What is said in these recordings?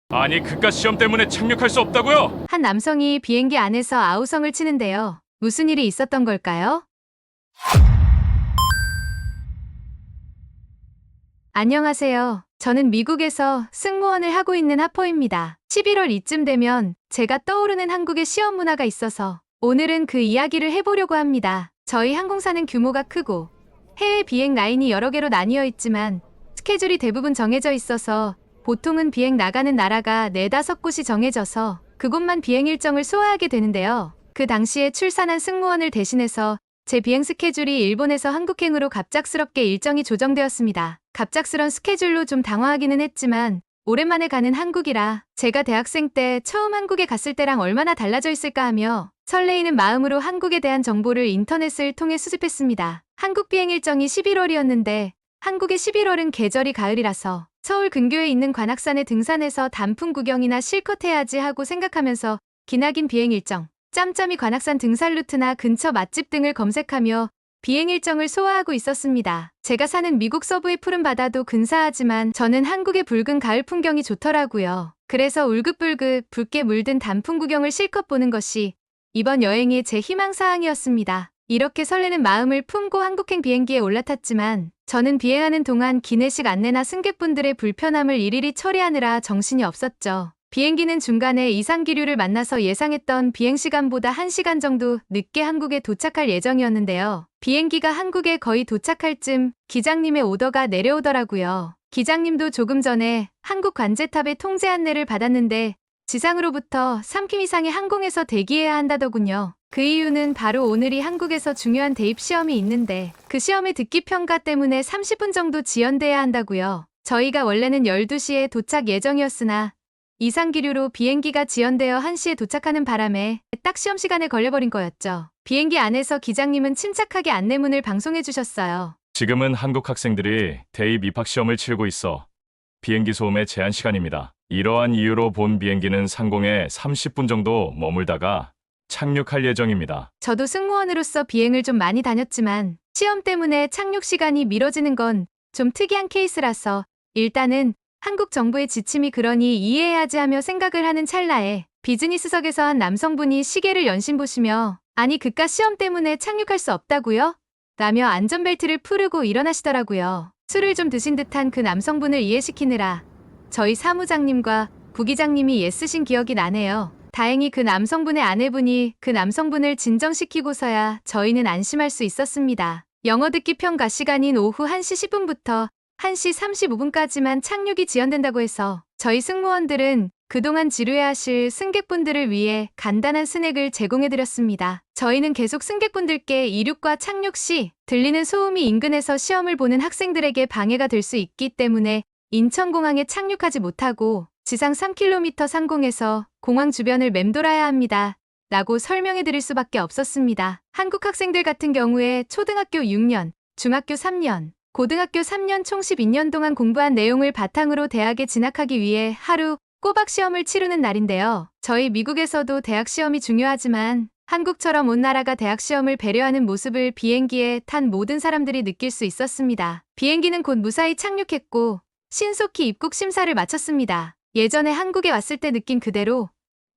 아니, 그깟 시험 때문에 착륙할 수 없다고요? 한 남성이 비행기 안에서 아우성을 치는데요. 무슨 일이 있었던 걸까요? 안녕하세요. 저는 미국에서 승무원을 하고 있는 하퍼입니다. 11월 이쯤 되면 제가 떠오르는 한국의 시험 문화가 있어서 오늘은 그 이야기를 해보려고 합니다. 저희 항공사는 규모가 크고 해외 비행 라인이 여러 개로 나뉘어 있지만 스케줄이 대부분 정해져 있어서 보통은 비행 나가는 나라가 4-5곳이 정해져서 그곳만 비행 일정을 소화하게 되는데요. 그 당시에 출산한 승무원을 대신해서 제 비행 스케줄이 일본에서 한국행으로 갑작스럽게 일정이 조정되었습니다. 갑작스런 스케줄로 좀 당황하기는 했지만 오랜만에 가는 한국이라 제가 대학생 때 처음 한국에 갔을 때랑 얼마나 달라져 있을까 하며 설레이는 마음으로 한국에 대한 정보를 인터넷을 통해 수집했습니다. 한국 비행 일정이 11월이었는데 한국의 11월은 계절이 가을이라서 서울 근교에 있는 관악산에 등산해서 단풍 구경이나 실컷 해야지 하고 생각하면서 기나긴 비행 일정, 짬짬이 관악산 등산 루트나 근처 맛집 등을 검색하며 비행 일정을 소화하고 있었습니다. 제가 사는 미국 서부의 푸른 바다도 근사하지만 저는 한국의 붉은 가을 풍경이 좋더라고요. 그래서 울긋불긋 붉게 물든 단풍 구경을 실컷 보는 것이 이번 여행의 제 희망사항이었습니다. 이렇게 설레는 마음을 품고 한국행 비행기에 올라탔지만 저는 비행하는 동안 기내식 안내나 승객분들의 불편함을 일일이 처리하느라 정신이 없었죠. 비행기는 중간에 이상기류를 만나서 예상했던 비행시간보다 1시간 정도 늦게 한국에 도착할 예정이었는데요. 비행기가 한국에 거의 도착할 쯤 기장님의 오더가 내려오더라고요. 기장님도 조금 전에 한국 관제탑의 통제 안내를 받았는데 지상으로부터 3킴 이상의 항공에서 대기해야 한다더군요. 그 이유는 바로 오늘이 한국에서 중요한 대입 시험이 있는데 그 시험의 듣기 평가 때문에 30분 정도 지연돼야 한다고요. 저희가 원래는 12시에 도착 예정이었으나 이상기류로 비행기가 지연되어 1시에 도착하는 바람에 딱 시험 시간에 걸려버린 거였죠. 비행기 안에서 기장님은 침착하게 안내문을 방송해 주셨어요. 지금은 한국 학생들이 대입 입학 시험을 치르고 있어 비행기 소음의 제한 시간입니다. 이러한 이유로 본 비행기는 상공에 30분 정도 머물다가 착륙할 예정입니다. 저도 승무원으로서 비행을 좀 많이 다녔지만 시험 때문에 착륙 시간이 미뤄지는 건 좀 특이한 케이스라서 일단은 한국 정부의 지침이 그러니 이해해야지 하며 생각을 하는 찰나에 비즈니스석에서 한 남성분이 시계를 연신 보시며 아니 그깟 시험 때문에 착륙할 수 없다고요? 라며 안전벨트를 풀고 일어나시더라고요. 술을 좀 드신 듯한 그 남성분을 이해시키느라 저희 사무장님과 부기장님이 애쓰신 기억이 나네요. 다행히 그 남성분의 아내분이 그 남성분을 진정시키고서야 저희는 안심할 수 있었습니다. 영어 듣기 평가 시간인 오후 1시 10분부터 1시 35분까지만 착륙이 지연된다고 해서 저희 승무원들은 그동안 지루해하실 승객분들을 위해 간단한 스낵을 제공해드렸습니다. 저희는 계속 승객분들께 이륙과 착륙 시 들리는 소음이 인근에서 시험을 보는 학생들에게 방해가 될 수 있기 때문에 인천공항에 착륙하지 못하고 지상 3km 상공에서 공항 주변을 맴돌아야 합니다. 라고 설명해 드릴 수밖에 없었습니다. 한국 학생들 같은 경우에 초등학교 6년, 중학교 3년, 고등학교 3년 총 12년 동안 공부한 내용을 바탕으로 대학에 진학하기 위해 하루 꼬박 시험을 치르는 날인데요. 저희 미국에서도 대학 시험이 중요하지만 한국처럼 온 나라가 대학 시험을 배려하는 모습을 비행기에 탄 모든 사람들이 느낄 수 있었습니다. 비행기는 곧 무사히 착륙했고 신속히 입국 심사를 마쳤습니다. 예전에 한국에 왔을 때 느낀 그대로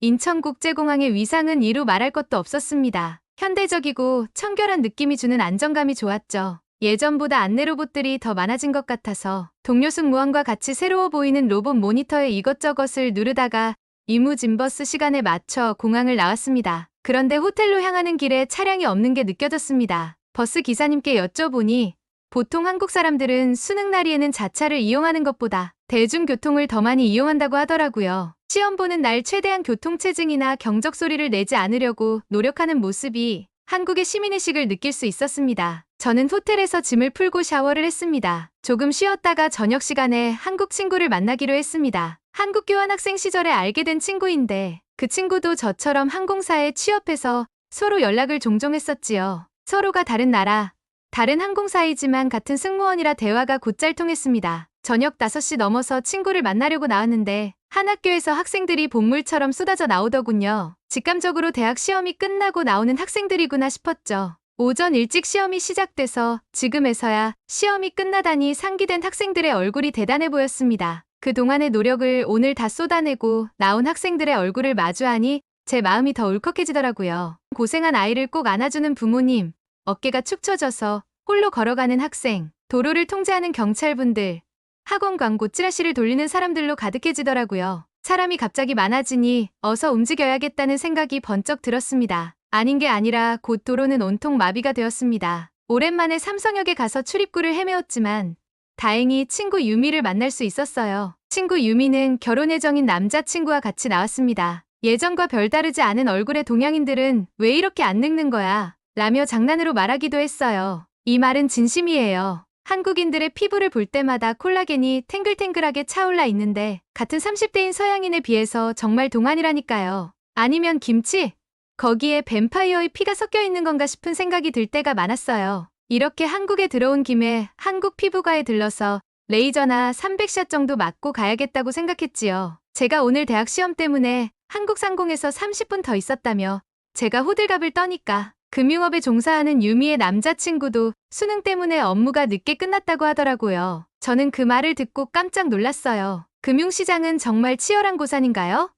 인천국제공항의 위상은 이루 말할 것도 없었습니다. 현대적이고 청결한 느낌이 주는 안정감이 좋았죠. 예전보다 안내 로봇들이 더 많아진 것 같아서 동료 승무원과 같이 새로워 보이는 로봇 모니터에 이것저것을 누르다가 이무진버스 시간에 맞춰 공항을 나왔습니다. 그런데 호텔로 향하는 길에 차량이 없는 게 느껴졌습니다. 버스 기사님께 여쭤보니 보통 한국 사람들은 수능날이에는 자차를 이용하는 것보다 대중교통을 더 많이 이용한다고 하더라고요. 시험 보는 날 최대한 교통체증이나 경적 소리를 내지 않으려고 노력하는 모습이 한국의 시민의식을 느낄 수 있었습니다. 저는 호텔에서 짐을 풀고 샤워를 했습니다. 조금 쉬었다가 저녁 시간에 한국 친구를 만나기로 했습니다. 한국 교환학생 시절에 알게 된 친구인데 그 친구도 저처럼 항공사에 취업해서 서로 연락을 종종 했었지요. 서로가 다른 나라, 다른 항공사이지만 같은 승무원이라 대화가 곧잘 통했습니다. 저녁 5시 넘어서 친구를 만나려고 나왔는데 한 학교에서 학생들이 본물처럼 쏟아져 나오더군요. 직감적으로 대학 시험이 끝나고 나오는 학생들이구나 싶었죠. 오전 일찍 시험이 시작돼서 지금에서야 시험이 끝나다니 상기된 학생들의 얼굴이 대단해 보였습니다. 그동안의 노력을 오늘 다 쏟아내고 나온 학생들의 얼굴을 마주하니 제 마음이 더 울컥해지더라고요. 고생한 아이를 꼭 안아주는 부모님, 어깨가 축 처져서 홀로 걸어가는 학생, 도로를 통제하는 경찰분들, 학원 광고 찌라시를 돌리는 사람들로 가득해지더라고요. 사람이 갑자기 많아지니 어서 움직여야겠다는 생각이 번쩍 들었습니다. 아닌 게 아니라 곧 도로는 온통 마비가 되었습니다. 오랜만에 삼성역에 가서 출입구를 헤매었지만 다행히 친구 유미를 만날 수 있었어요. 친구 유미는 결혼 예정인 남자친구와 같이 나왔습니다. 예전과 별다르지 않은 얼굴의 동양인들은 왜 이렇게 안 늙는 거야? 라며 장난으로 말하기도 했어요. 이 말은 진심이에요. 한국인들의 피부를 볼 때마다 콜라겐이 탱글탱글하게 차올라 있는데 같은 30대인 서양인에 비해서 정말 동안이라니까요. 아니면 김치? 거기에 뱀파이어의 피가 섞여 있는 건가 싶은 생각이 들 때가 많았어요. 이렇게 한국에 들어온 김에 한국 피부과에 들러서 레이저나 300샷 정도 맞고 가야겠다고 생각했지요. 제가 오늘 대학 시험 때문에 한국상공에서 30분 더 있었다며 제가 호들갑을 떠니까 금융업에 종사하는 유미의 남자친구도 수능 때문에 업무가 늦게 끝났다고 하더라고요. 저는 그 말을 듣고 깜짝 놀랐어요. 금융시장은 정말 치열한 곳 아닌가요?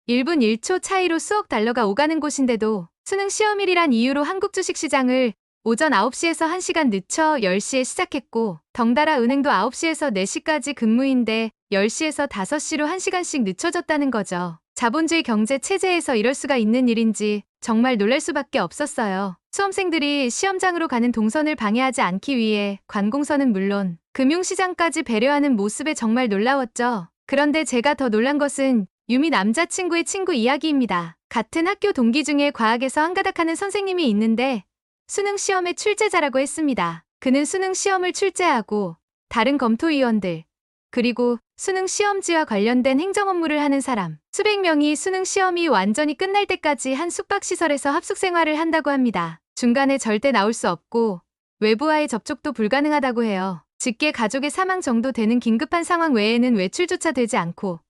1분 1초 차이로 수억 달러가 오가는 곳인데도 수능 시험일이란 이유로 한국 주식시장을 오전 9시에서 1시간 늦춰 10시에 시작했고 덩달아 은행도 9시에서 4시까지 근무인데 10시에서 5시로 1시간씩 늦춰졌다는 거죠. 자본주의 경제 체제에서 이럴 수가 있는 일인지 정말 놀랄 수밖에 없었어요. 수험생들이 시험장으로 가는 동선을 방해하지 않기 위해 관공서는 물론 금융시장까지 배려하는 모습에 정말 놀라웠죠. 그런데 제가 더 놀란 것은 유미 남자친구의 친구 이야기입니다. 같은 학교 동기 중에 과학에서 한가닥하는 선생님이 있는데 수능 시험의 출제자라고 했습니다. 그는 수능 시험을 출제하고 다른 검토위원들 그리고 수능 시험지와 관련된 행정 업무를 하는 사람 수백 명이 수능 시험이 완전히 끝날 때까지 한 숙박시설에서 합숙 생활을 한다고 합니다. 중간에 절대 나올 수 없고 외부와의 접촉도 불가능하다고 해요. 직계 가족의 사망 정도 되는 긴급한 상황 외에는 외출조차 되지 않고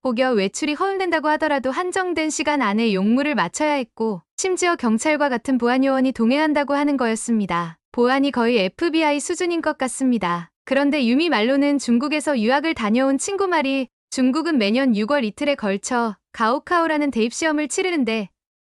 혹여 외출이 허용된다고 하더라도 한정된 시간 안에 용무를 마쳐야 했고 심지어 경찰과 같은 보안요원이 동행한다고 하는 거였습니다. 보안이 거의 FBI 수준인 것 같습니다. 그런데 유미 말로는 중국에서 유학을 다녀온 친구 말이 중국은 매년 6월 이틀에 걸쳐 가오카오라는 대입시험을 치르는데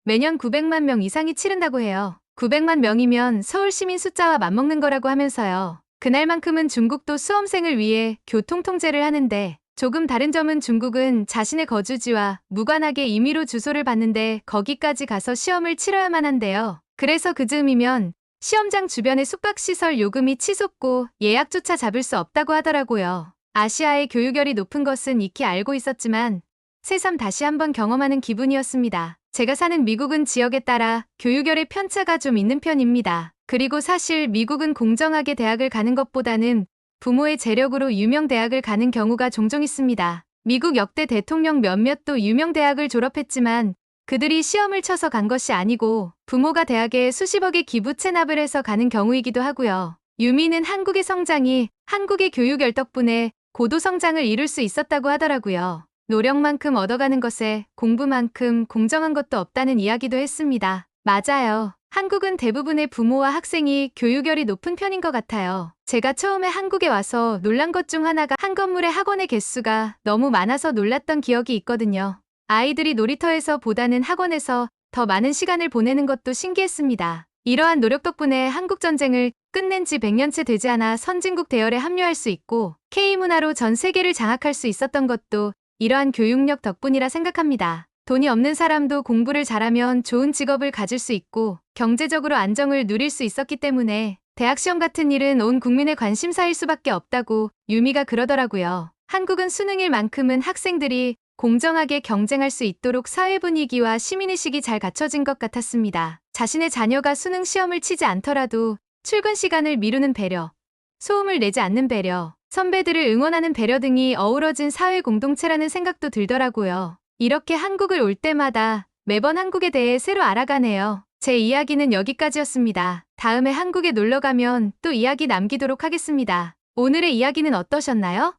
매년 900만 명 이상이 치른다고 해요. 900만 명이면 서울 시민 숫자와 맞먹는 거라고 하면서요. 그날만큼은 중국도 수험생을 위해 교통통제를 하는데 조금 다른 점은 중국은 자신의 거주지와 무관하게 임의로 주소를 받는데 거기까지 가서 시험을 치러야만 한대요. 그래서 그 즈음이면 시험장 주변의 숙박시설 요금이 치솟고 예약조차 잡을 수 없다고 하더라고요. 아시아의 교육열이 높은 것은 익히 알고 있었지만 새삼 다시 한번 경험하는 기분이었습니다. 제가 사는 미국은 지역에 따라 교육열의 편차가 좀 있는 편입니다. 그리고 사실 미국은 공정하게 대학을 가는 것보다는 부모의 재력으로 유명 대학을 가는 경우가 종종 있습니다. 미국 역대 대통령 몇몇도 유명 대학을 졸업했지만 그들이 시험을 쳐서 간 것이 아니고 부모가 대학에 수십억의 기부 체납을 해서 가는 경우이기도 하고요. 유미는 한국의 성장이 한국의 교육열 덕분에 고도 성장을 이룰 수 있었다고 하더라고요. 노력만큼 얻어가는 것에 공부만큼 공정한 것도 없다는 이야기도 했습니다. 맞아요. 한국은 대부분의 부모와 학생이 교육열이 높은 편인 것 같아요. 제가 처음에 한국에 와서 놀란 것 중 하나가 한 건물에 학원의 개수가 너무 많아서 놀랐던 기억이 있거든요. 아이들이 놀이터에서 보다는 학원에서 더 많은 시간을 보내는 것도 신기했습니다. 이러한 노력 덕분에 한국전쟁을 끝낸 지 100년째 되지 않아 선진국 대열에 합류할 수 있고 K문화로 전 세계를 장악할 수 있었던 것도 이러한 교육력 덕분이라 생각합니다. 돈이 없는 사람도 공부를 잘하면 좋은 직업을 가질 수 있고 경제적으로 안정을 누릴 수 있었기 때문에 대학시험 같은 일은 온 국민의 관심사일 수밖에 없다고 유미가 그러더라고요. 한국은 수능일 만큼은 학생들이 공정하게 경쟁할 수 있도록 사회 분위기와 시민의식이 잘 갖춰진 것 같았습니다. 자신의 자녀가 수능 시험을 치지 않더라도 출근 시간을 미루는 배려, 소음을 내지 않는 배려, 선배들을 응원하는 배려 등이 어우러진 사회 공동체라는 생각도 들더라고요. 이렇게 한국을 올 때마다 매번 한국에 대해 새로 알아가네요. 제 이야기는 여기까지였습니다. 다음에 한국에 놀러가면 또 이야기 남기도록 하겠습니다. 오늘의 이야기는 어떠셨나요?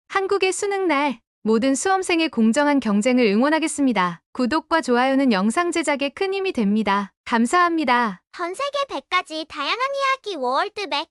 한국의 수능날 모든 수험생의 공정한 경쟁을 응원하겠습니다. 구독과 좋아요는 영상 제작에 큰 힘이 됩니다. 감사합니다. 전 세계 100가지 다양한 이야기 워월드백